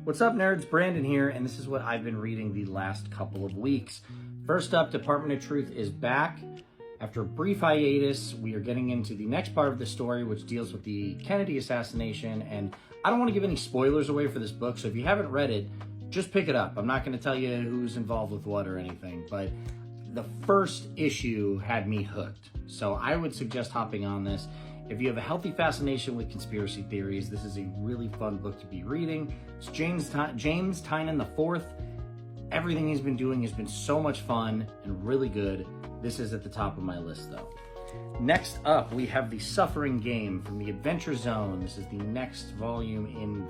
What's up, nerds? Brandon here, and this is what I've been reading the last couple of weeks. First up, Department of Truth is back. After a brief hiatus, we are getting into the next part of the story, which deals with the Kennedy assassination, and I don't want to give any spoilers away for this book, so if you haven't read it, just pick it up. I'm not going to tell you who's involved with what or anything, but the first issue had me hooked, so I would suggest hopping on this. If you have a healthy fascination with conspiracy theories, this is a really fun book to be reading. It's James Tynion IV. Everything he's been doing has been so much fun and really good. This is at the top of my list, though. Next up, we have The Suffering Game from the Adventure Zone. This is the next volume in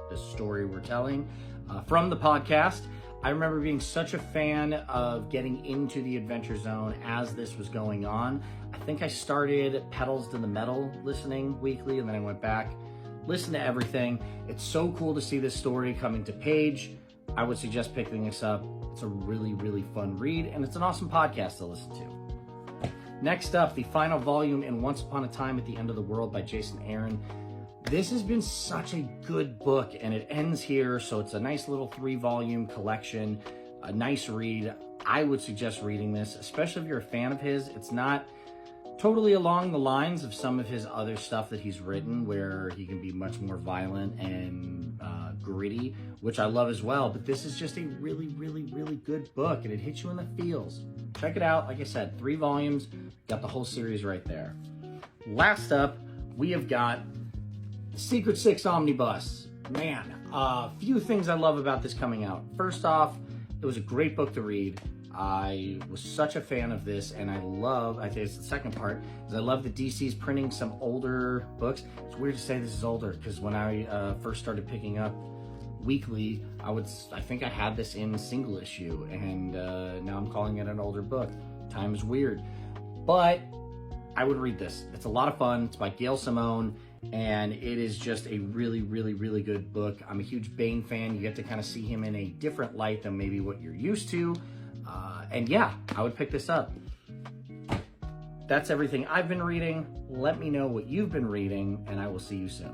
the story we're telling from the podcast. I remember being such a fan of getting into the Adventure Zone as this was going on. I think I started Pedals to the Metal listening weekly, and then I went back, listened to everything. It's so cool to see this story coming to page. I would suggest picking this up. It's a really, really fun read, and it's an awesome podcast to listen to. Next up, the final volume in Once Upon a Time at the End of the World by Jason Aaron. This has been such a good book, and it ends here, so it's a nice little 3-volume collection, a nice read. I would suggest reading this, especially if you're a fan of his. It's not totally along the lines of some of his other stuff that he's written, where he can be much more violent and gritty, which I love as well, but this is just a really, really, really good book, and it hits you in the feels. Check it out. Like I said, 3 volumes, got the whole series right there. Last up, we have got Secret Six Omnibus. Man, a few things I love about this coming out. First off, it was a great book to read. I was such a fan of this, and I think it's the second part, is I love that DC's printing some older books. It's weird to say this is older, because when I first started picking up weekly, I think I had this in single issue, and now I'm calling it an older book. Time is weird. But I would read this. It's a lot of fun. It's by Gail Simone, and it is just a really, really, really good book. I'm a huge Bane fan. You get to kind of see him in a different light than maybe what you're used to. And yeah, I would pick this up. That's everything I've been reading. Let me know what you've been reading, and I will see you soon.